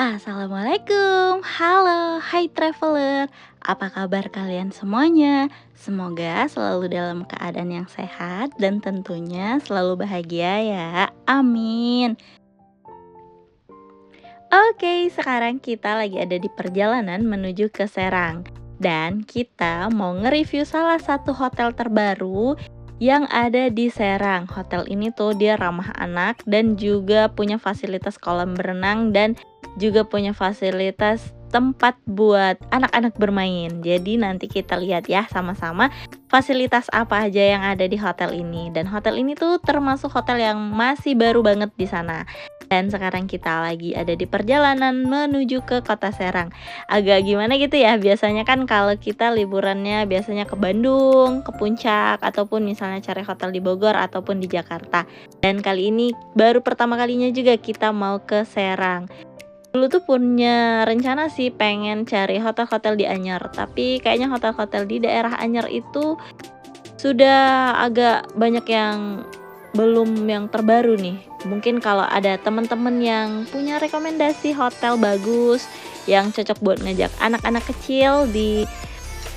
Assalamualaikum, halo, hai traveler. Apa kabar kalian semuanya? Semoga selalu dalam keadaan yang sehat dan tentunya selalu bahagia ya. Amin. Oke, sekarang kita lagi ada di perjalanan menuju ke Serang. Dan kita mau nge-review salah satu hotel terbaru yang ada di Serang. Hotel ini tuh dia ramah anak dan juga punya fasilitas kolam berenang dan juga punya fasilitas tempat buat anak-anak bermain. Jadi nanti kita lihat ya sama-sama fasilitas apa aja yang ada di hotel ini. Dan hotel ini tuh termasuk hotel yang masih baru banget di sana. Dan sekarang kita lagi ada di perjalanan menuju ke kota Serang. Agak gimana gitu ya, biasanya kan kalau kita liburannya biasanya ke Bandung, ke Puncak, ataupun misalnya cari hotel di Bogor ataupun di Jakarta. Dan kali ini baru pertama kalinya juga kita mau ke Serang. Dulu tuh punya rencana sih pengen cari hotel-hotel di Anyer, tapi kayaknya hotel-hotel di daerah Anyer itu sudah agak banyak yang belum yang terbaru nih. Mungkin kalau ada teman-teman yang punya rekomendasi hotel bagus yang cocok buat ngajak anak-anak kecil di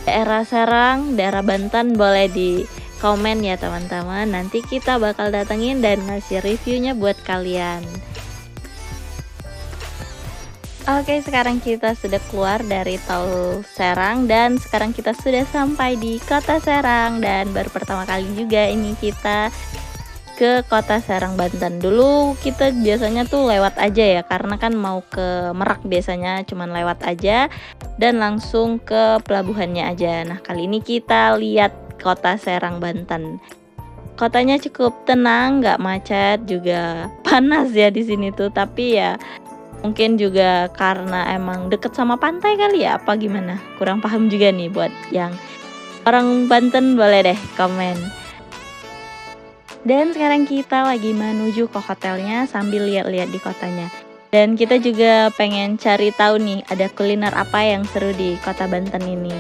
daerah Serang, daerah Banten, boleh di komen ya teman-teman. Nanti kita bakal datengin dan ngasih reviewnya buat kalian. Oke, sekarang kita sudah keluar dari tol Serang dan sekarang kita sudah sampai di kota Serang. Dan baru pertama kali juga ini kita ke kota Serang, Banten. Dulu kita biasanya tuh lewat aja ya, karena kan mau ke Merak biasanya cuman lewat aja dan langsung ke pelabuhannya aja. Nah, kali ini kita lihat kota Serang, Banten. Kotanya cukup tenang, nggak macet, juga panas ya di sini tuh. Tapi ya mungkin juga karena emang deket sama pantai kali ya, apa gimana? Kurang paham juga nih, buat yang orang Banten boleh deh komen. Dan sekarang kita lagi menuju ke hotelnya sambil lihat-lihat di kotanya. Dan kita juga pengen cari tahu nih ada kuliner apa yang seru di kota Banten ini.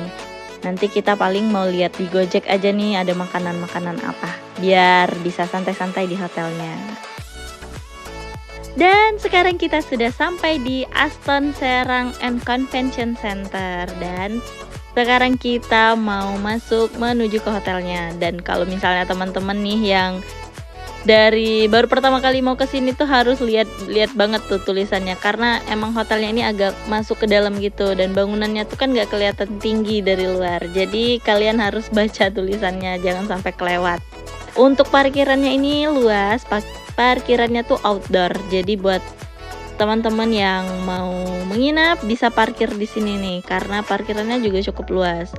Nanti kita paling mau lihat di Gojek aja nih ada makanan-makanan apa, biar bisa santai-santai di hotelnya. Dan sekarang kita sudah sampai di Aston Serang and Convention Center. Dan sekarang kita mau masuk menuju ke hotelnya. Dan kalau misalnya teman-teman nih yang dari baru pertama kali mau ke sini tuh harus lihat banget tuh tulisannya, karena emang hotelnya ini agak masuk ke dalam gitu dan bangunannya tuh kan nggak kelihatan tinggi dari luar. Jadi kalian harus baca tulisannya, jangan sampai kelewat. Untuk parkirannya ini luas, parkirannya tuh outdoor. Jadi buat teman-teman yang mau menginap bisa parkir di sini nih, karena parkirannya juga cukup luas.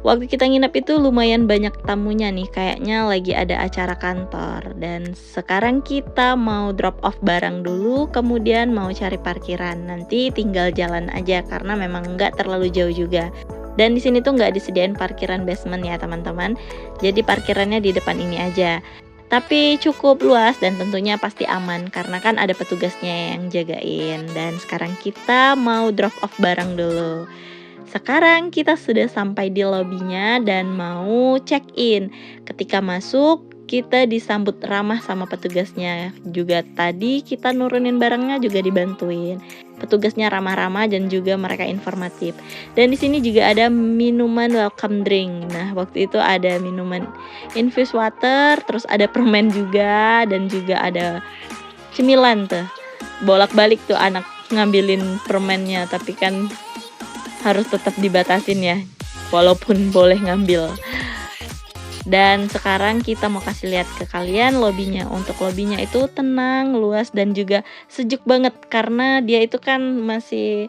Waktu kita nginap itu lumayan banyak tamunya nih, kayaknya lagi ada acara kantor. Dan sekarang kita mau drop off barang dulu, kemudian mau cari parkiran. Nanti tinggal jalan aja karena memang nggak terlalu jauh juga. Dan di sini tuh nggak disediain parkiran basement ya teman-teman. Jadi parkirannya di depan ini aja. Tapi cukup luas dan tentunya pasti aman karena kan ada petugasnya yang jagain. Dan sekarang kita mau drop off barang dulu. Sekarang kita sudah sampai di lobinya dan mau check in. Ketika masuk kita disambut ramah sama petugasnya. Juga tadi kita nurunin barangnya juga dibantuin. Petugasnya ramah-ramah dan juga mereka informatif. Dan di sini juga ada minuman welcome drink. Nah, waktu itu ada minuman infused water, terus ada permen juga dan juga ada cemilan tuh. Bolak-balik tuh anak ngambilin permennya, tapi kan harus tetap dibatasin ya, walaupun boleh ngambil. Dan sekarang kita mau kasih lihat ke kalian lobinya. Untuk lobinya itu tenang, luas dan juga sejuk banget karena dia itu kan masih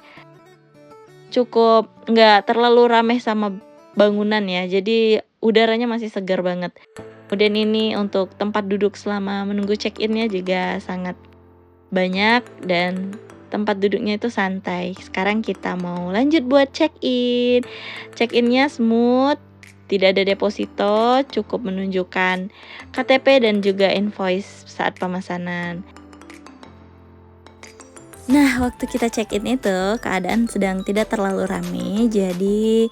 cukup nggak terlalu ramai sama bangunan ya. Jadi udaranya masih segar banget. Kemudian ini untuk tempat duduk selama menunggu check-innya juga sangat banyak dan tempat duduknya itu santai. Sekarang kita mau lanjut buat check-in. Check-innya smooth, tidak ada deposito, cukup menunjukkan KTP dan juga invoice saat pemesanan. Nah, waktu kita check-in itu keadaan sedang tidak terlalu ramai, jadi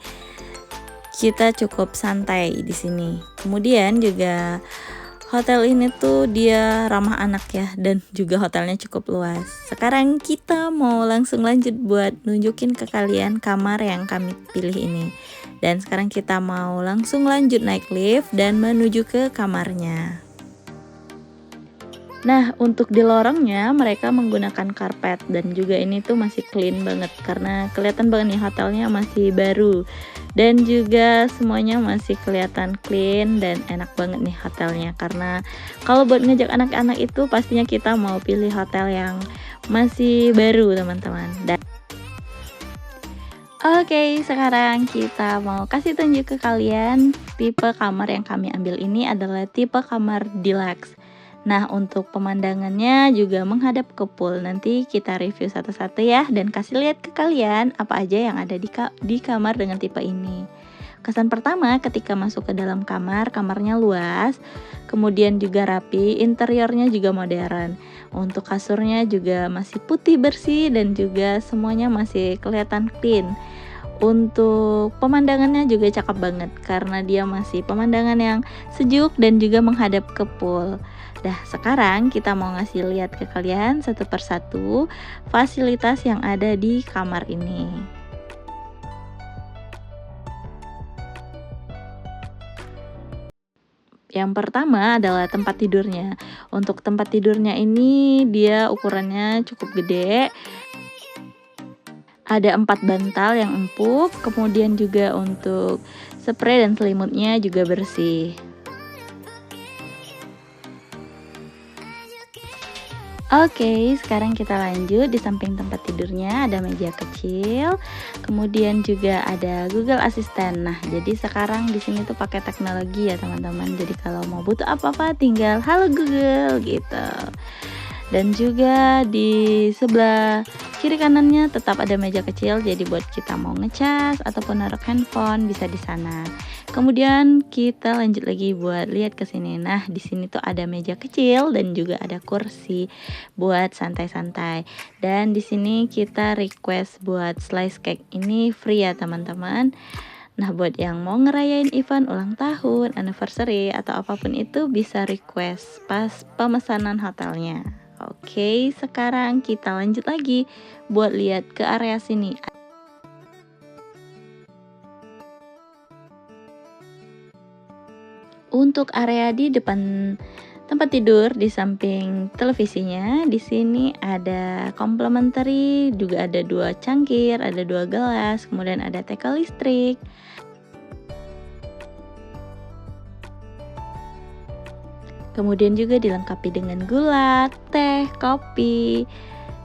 kita cukup santai di sini. Kemudian juga Hotel ini tuh dia ramah anak ya, dan juga hotelnya cukup luas. Sekarang kita mau langsung lanjut buat nunjukin ke kalian kamar yang kami pilih ini. Dan sekarang kita mau langsung lanjut naik lift dan menuju ke kamarnya. Nah, untuk di lorongnya mereka menggunakan karpet, dan juga ini tuh masih clean banget karena kelihatan banget nih hotelnya masih baru. Dan juga semuanya masih kelihatan clean dan enak banget nih hotelnya, karena kalau buat ngajak anak-anak itu pastinya kita mau pilih hotel yang masih baru teman-teman. Dan oke, sekarang kita mau kasih tunjuk ke kalian tipe kamar yang kami ambil ini adalah tipe kamar deluxe. Nah, untuk pemandangannya juga menghadap ke pool. Nanti kita review satu-satu ya, dan kasih lihat ke kalian apa aja yang ada di kamar dengan tipe ini. Kesan pertama ketika masuk ke dalam kamar, kamarnya luas, kemudian juga rapi, interiornya juga modern. Untuk kasurnya juga masih putih bersih dan juga semuanya masih kelihatan clean. Untuk pemandangannya juga cakep banget karena dia masih pemandangan yang sejuk dan juga menghadap ke pool. Dah, sekarang kita mau ngasih lihat ke kalian satu persatu fasilitas yang ada di kamar ini. Yang pertama adalah tempat tidurnya. Untuk tempat tidurnya ini dia ukurannya cukup gede. Ada 4 bantal yang empuk, kemudian juga untuk spray dan selimutnya juga bersih. Oke, sekarang kita lanjut. Di samping tempat tidurnya ada meja kecil, kemudian juga ada Google Assistant. Nah, jadi sekarang di sini tuh pakai teknologi ya teman-teman. Jadi kalau mau butuh apa-apa tinggal halo Google gitu. Dan juga di sebelah kiri kanannya tetap ada meja kecil, jadi buat kita mau ngecas ataupun naruh handphone bisa di sana. Kemudian kita lanjut lagi buat lihat ke sini. Nah, di sini tuh ada meja kecil dan juga ada kursi buat santai-santai. Dan di sini kita request buat slice cake ini free ya teman-teman. Nah, buat yang mau ngerayain event ulang tahun, anniversary atau apapun itu bisa request pas pemesanan hotelnya. Oke, sekarang kita lanjut lagi buat lihat ke area sini. Untuk area di depan tempat tidur di samping televisinya, di sini ada complimentary, juga ada 2 cangkir, ada 2 gelas, kemudian ada teko listrik. Kemudian juga dilengkapi dengan gula, teh, kopi,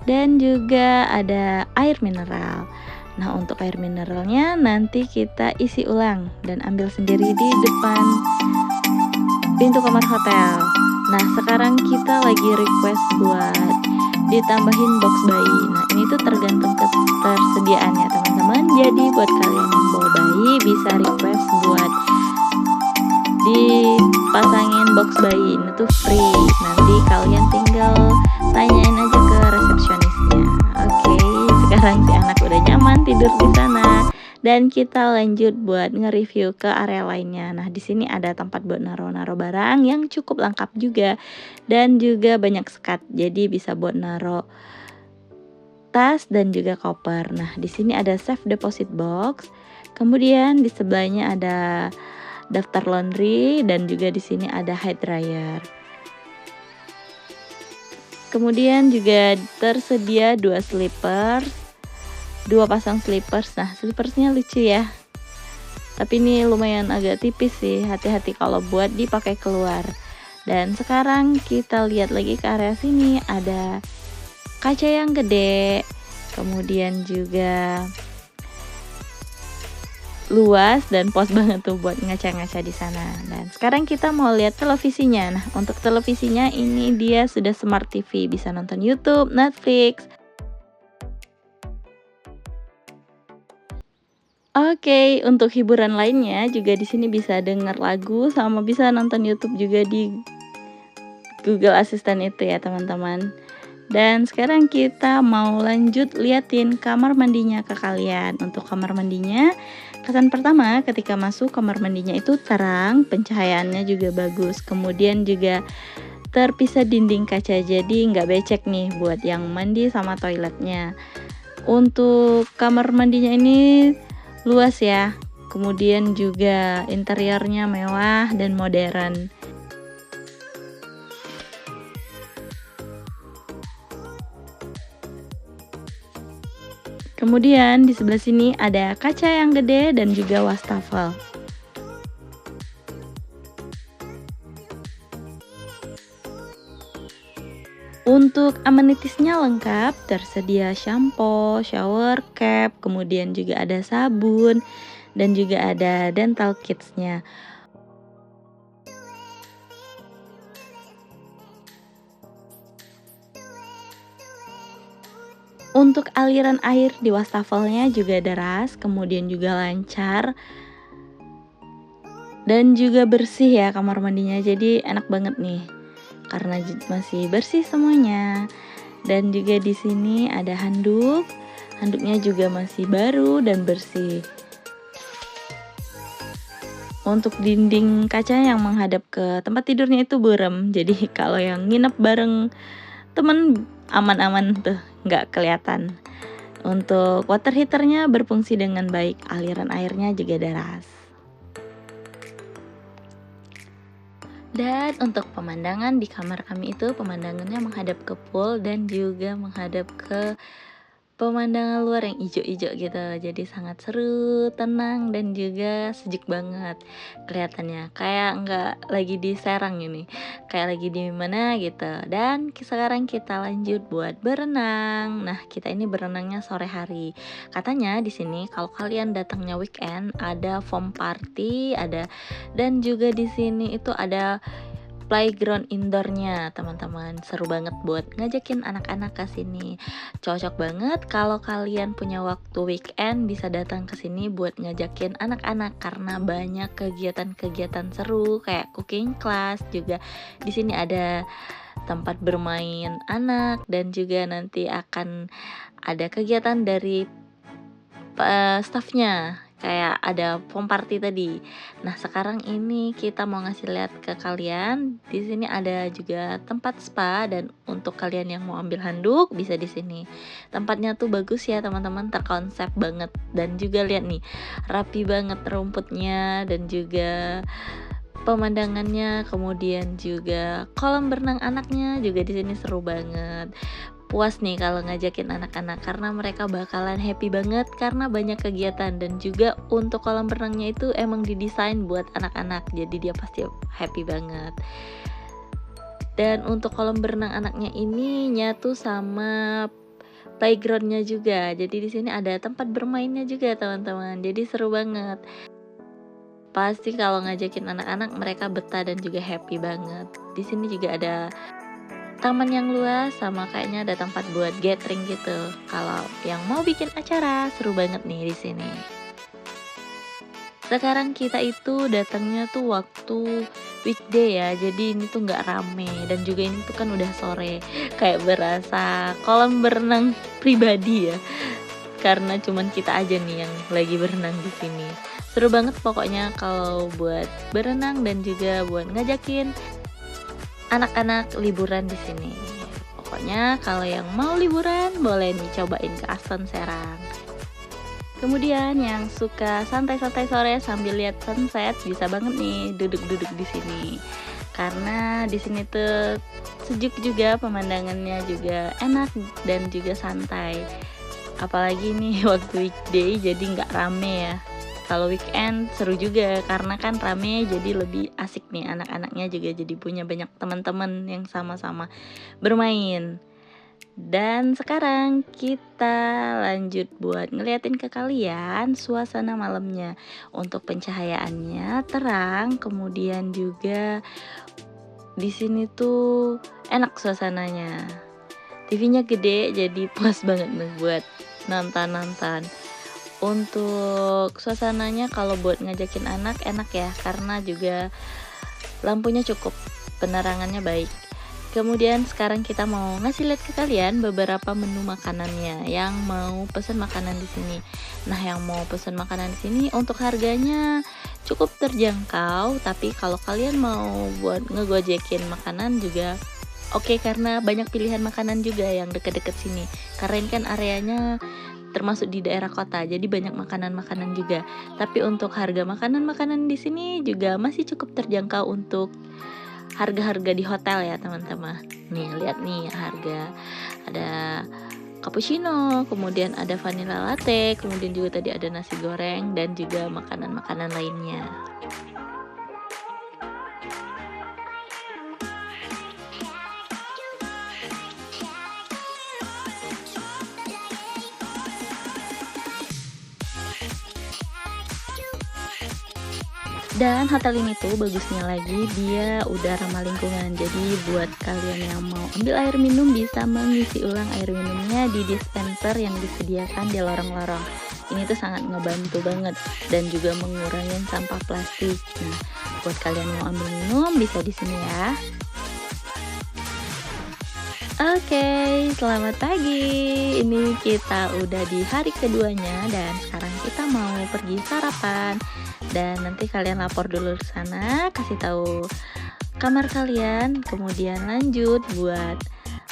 dan juga ada air mineral. Nah, untuk air mineralnya nanti kita isi ulang dan ambil sendiri di depan pintu kamar hotel. Nah, sekarang kita lagi request buat ditambahin box bayi. Nah, ini tuh tergantung ketersediaannya teman-teman. Jadi buat kalian yang bawa bayi bisa request buat dipasangin box bayi, itu free. Nanti kalian tinggal tanyain aja ke resepsionisnya. Oke, sekarang si anak udah nyaman tidur di sana. Dan kita lanjut buat nge-review ke area lainnya. Nah, di sini ada tempat buat naro-naro barang yang cukup lengkap juga dan juga banyak sekat. Jadi bisa buat naro tas dan juga koper. Nah, di sini ada safe deposit box. Kemudian di sebelahnya ada daftar laundry dan juga di sini ada hair dryer. Kemudian juga tersedia 2 slippers, 2 pasang slippers. Nah, slippersnya lucu ya. Tapi ini lumayan agak tipis sih, hati-hati kalau buat dipakai keluar. Dan sekarang kita lihat lagi ke area sini, ada kaca yang gede, kemudian juga luas dan pos banget tuh buat ngaca-ngaca di sana. Dan sekarang kita mau lihat televisinya. Nah, untuk televisinya ini dia sudah smart TV, bisa nonton YouTube, Netflix. Oke, untuk hiburan lainnya juga di sini bisa denger lagu sama bisa nonton YouTube juga di Google Assistant itu ya, teman-teman. Dan sekarang kita mau lanjut liatin kamar mandinya ke kalian. Untuk kamar mandinya Kesan pertama ketika masuk kamar mandinya itu terang, pencahayaannya juga bagus, kemudian juga terpisah dinding kaca, jadi nggak becek nih buat yang mandi sama toiletnya. Untuk kamar mandinya ini luas ya, kemudian juga interiornya mewah dan modern. Kemudian di sebelah sini ada kaca yang gede dan juga wastafel. Untuk amenitisnya lengkap, tersedia shampoo, shower cap, kemudian juga ada sabun, dan juga ada dental kitsnya. Untuk aliran air di wastafelnya juga deras, kemudian juga lancar, dan juga bersih ya kamar mandinya, jadi enak banget nih karena masih bersih semuanya. Dan juga di sini ada handuk, handuknya juga masih baru dan bersih. Untuk dinding kaca yang menghadap ke tempat tidurnya itu burem, jadi kalau yang nginep bareng temen aman-aman tuh, nggak kelihatan. Untuk water heaternya berfungsi dengan baik, aliran airnya juga deras. Dan untuk pemandangan di kamar kami itu pemandangannya menghadap ke pool dan juga menghadap ke pemandangan luar yang ijo-ijo gitu. Jadi sangat seru, tenang, dan juga sejuk banget kelihatannya. Kayak nggak lagi di Serang ini, kayak lagi di mana gitu. Dan sekarang kita lanjut buat berenang. Nah, kita ini berenangnya sore hari. Katanya di sini kalau kalian datangnya weekend ada foam party, ada, dan juga di sini itu ada playground indoornya teman-teman. Seru banget buat ngajakin anak-anak ke sini. Cocok banget kalau kalian punya waktu weekend bisa datang ke sini buat ngajakin anak-anak karena banyak kegiatan-kegiatan seru kayak cooking class, juga di sini ada tempat bermain anak, dan juga nanti akan ada kegiatan dari staffnya kayak ada foam party tadi. Nah, sekarang ini kita mau ngasih lihat ke kalian. Di sini ada juga tempat spa, dan untuk kalian yang mau ambil handuk bisa di sini. Tempatnya tuh bagus ya, teman-teman, terkonsep banget, dan juga lihat nih, rapi banget rumputnya dan juga pemandangannya, kemudian juga kolam berenang anaknya juga di sini seru banget. Puas nih kalau ngajakin anak-anak karena mereka bakalan happy banget karena banyak kegiatan, dan juga untuk kolam berenangnya itu emang didesain buat anak-anak, jadi dia pasti happy banget. Dan untuk kolam berenang anaknya ini nyatu sama playgroundnya juga, jadi di sini ada tempat bermainnya juga teman-teman, jadi seru banget. Pasti kalau ngajakin anak-anak mereka betah dan juga happy banget. Di sini juga ada taman yang luas, sama kayaknya ada tempat buat gathering gitu. Kalau yang mau bikin acara seru banget nih di sini. Sekarang kita itu datangnya tuh waktu weekday ya, jadi ini tuh nggak rame, dan juga ini tuh kan udah sore, kayak berasa kolam berenang pribadi ya, karena cuman kita aja nih yang lagi berenang di sini. Seru banget pokoknya kalau buat berenang dan juga buat ngajakin anak-anak liburan di sini. Pokoknya kalau yang mau liburan boleh nih cobain ke Aston Serang. Kemudian yang suka santai-santai sore sambil lihat sunset bisa banget nih duduk-duduk di sini. Karena di sini tuh sejuk juga, pemandangannya juga enak dan juga santai. Apalagi nih waktu weekday jadi nggak rame ya. Kalau weekend seru juga karena kan rame, jadi lebih asik nih, anak-anaknya juga jadi punya banyak teman-teman yang sama-sama bermain. Dan sekarang kita lanjut buat ngeliatin ke kalian suasana malamnya. Untuk pencahayaannya terang, kemudian juga di sini tuh enak suasananya. TV-nya gede jadi puas banget nih buat nonton-nonton. Untuk suasananya kalau buat ngajakin anak enak ya, karena juga lampunya cukup, penerangannya baik. Kemudian sekarang kita mau ngasih lihat ke kalian beberapa menu makanannya yang mau pesen makanan di sini. Nah, yang mau pesen makanan di sini untuk harganya cukup terjangkau, tapi kalau kalian mau buat ngegojekin makanan juga oke, karena banyak pilihan makanan juga yang deket-deket sini. Karena ini kan areanya termasuk di daerah kota, jadi banyak makanan-makanan juga. Tapi untuk harga makanan-makanan di sini juga masih cukup terjangkau untuk harga-harga di hotel ya teman-teman. Nih lihat nih harga, ada cappuccino, kemudian ada vanilla latte, kemudian juga tadi ada nasi goreng dan juga makanan-makanan lainnya. Dan hotel ini tuh bagusnya lagi dia udah ramah lingkungan. Jadi buat kalian yang mau ambil air minum bisa mengisi ulang air minumnya di dispenser yang disediakan di lorong-lorong. Ini tuh sangat ngebantu banget dan juga mengurangi sampah plastik. Nah, buat kalian yang mau ambil minum bisa di sini ya. Oke, selamat pagi. Ini kita udah di hari keduanya dan sekarang kita mau pergi sarapan. Dan nanti kalian lapor dulu ke sana, kasih tahu kamar kalian, kemudian lanjut buat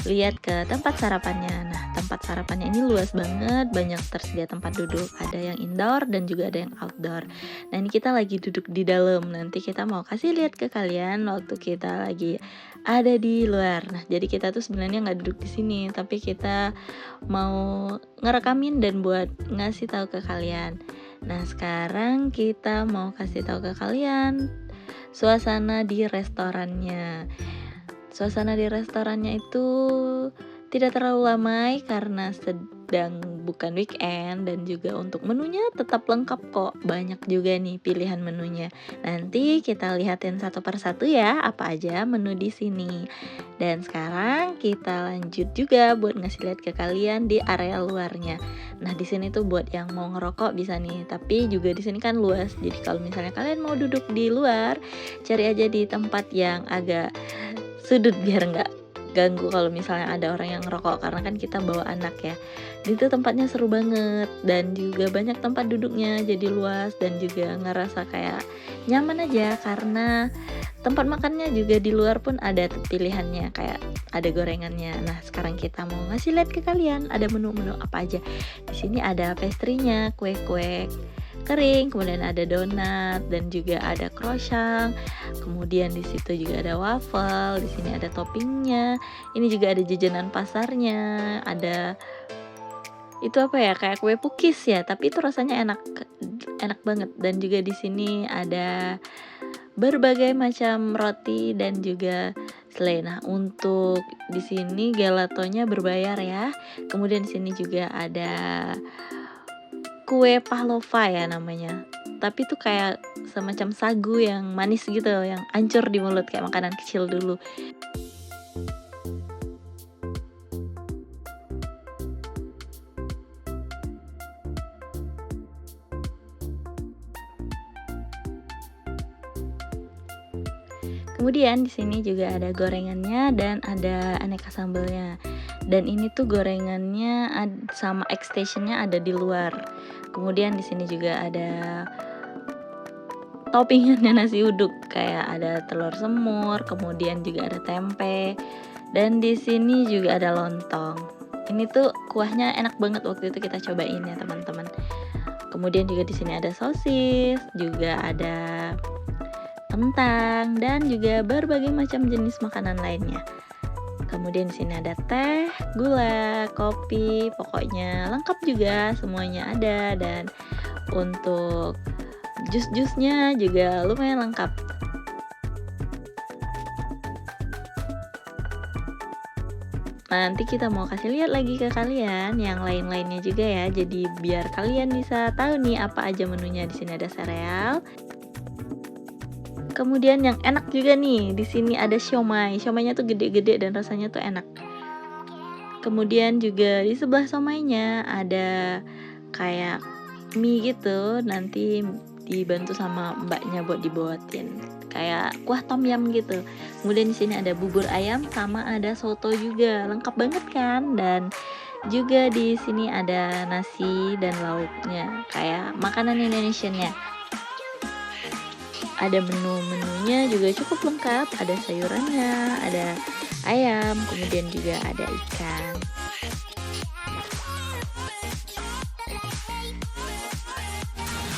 lihat ke tempat sarapannya. Nah, tempat sarapannya ini luas banget, banyak tersedia tempat duduk, ada yang indoor dan juga ada yang outdoor. Nah, ini kita lagi duduk di dalam, nanti kita mau kasih lihat ke kalian waktu kita lagi ada di luar. Nah, jadi kita tuh sebenarnya nggak duduk di sini, tapi kita mau ngerekamin dan buat ngasih tahu ke kalian. Nah, sekarang kita mau kasih tahu ke kalian suasana di restorannya. Suasana di restorannya itu tidak terlalu ramai karena sedang bukan weekend dan juga untuk menunya tetap lengkap kok. Banyak juga nih pilihan menunya. Nanti kita lihatin satu persatu ya apa aja menu di sini. Dan sekarang kita lanjut juga buat ngasih lihat ke kalian di area luarnya. Nah, di sini tuh buat yang mau ngerokok bisa nih, tapi juga di sini kan luas. Jadi kalau misalnya kalian mau duduk di luar, cari aja di tempat yang agak sudut biar nggak ganggu kalau misalnya ada orang yang ngerokok, karena kan kita bawa anak ya. Itu tempatnya seru banget dan juga banyak tempat duduknya, jadi luas dan juga ngerasa kayak nyaman aja karena tempat makannya juga di luar pun ada pilihannya, kayak ada gorengannya. Nah, sekarang kita mau ngasih lihat ke kalian ada menu-menu apa aja. Di sini ada pastry-nya, kue-kue kering, kemudian ada donat dan juga ada croissant. Kemudian di situ juga ada waffle, di sini ada toppingnya. Ini juga ada jajanan pasarnya, ada itu apa ya, kayak kue pukis ya, tapi itu rasanya enak enak banget. Dan juga di sini ada berbagai macam roti dan juga selai. Nah, untuk di sini gelatonya berbayar ya. Kemudian di sini juga ada kue pavlova ya namanya, tapi itu kayak semacam sagu yang manis gitu, yang hancur di mulut kayak makanan kecil dulu. Kemudian di sini juga ada gorengannya dan ada aneka sambelnya. Dan ini tuh gorengannya sama extensionnya ada di luar. Kemudian di sini juga ada toppingannya nasi uduk, kayak ada telur semur, kemudian juga ada tempe. Dan di sini juga ada lontong. Ini tuh kuahnya enak banget, waktu itu kita cobain ya teman-teman. Kemudian juga di sini ada sosis, juga ada kentang dan juga berbagai macam jenis makanan lainnya. Kemudian di sini ada teh, gula, kopi, pokoknya lengkap juga, semuanya ada. Dan untuk jus-jusnya juga lumayan lengkap. Nanti kita mau kasih lihat lagi ke kalian yang lain-lainnya juga ya. Jadi biar kalian bisa tahu nih apa aja menunya. Di sini ada sereal. Kemudian yang enak juga nih, di sini ada siomay. Siomaynya tuh gede-gede dan rasanya tuh enak. Kemudian juga di sebelah siomaynya ada kayak mie gitu, nanti dibantu sama mbaknya buat dibuatin. kayak kuah tom yum gitu. Kemudian di sini ada bubur ayam sama ada soto juga, lengkap banget kan. Dan juga di sini ada nasi dan lauknya kayak makanan Indonesianya. Ada menu-menunya juga cukup lengkap, ada sayurannya, ada ayam, kemudian juga ada ikan.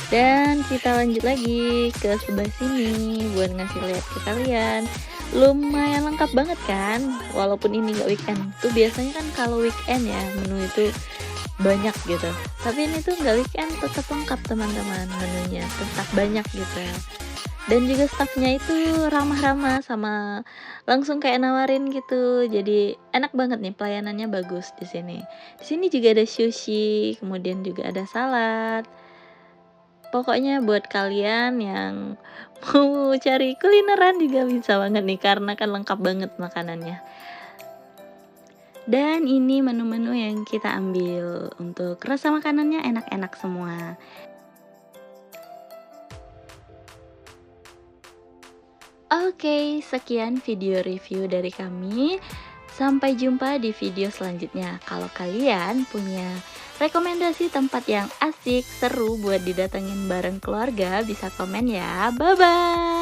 Dan kita lanjut lagi ke sebelah sini buat ngasih lihat ke kalian. Lumayan lengkap banget kan, walaupun ini nggak weekend. Tuh biasanya kan kalau weekend ya menu itu banyak gitu. Tapi ini tuh nggak weekend, tetap lengkap teman-teman, menunya tetap banyak gitu. Dan juga staffnya itu ramah-ramah sama langsung kayak nawarin gitu. Jadi enak banget nih, pelayanannya bagus di sini. Di sini juga ada sushi, kemudian juga ada salad. Pokoknya buat kalian yang mau cari kulineran juga bisa banget nih karena kan lengkap banget makanannya. Dan ini menu-menu yang kita ambil untuk rasa makanannya enak-enak semua. Oke, sekian video review dari kami. Sampai jumpa di video selanjutnya. Kalau kalian punya rekomendasi tempat yang asik, seru buat didatengin bareng keluarga, bisa komen ya. Bye-bye!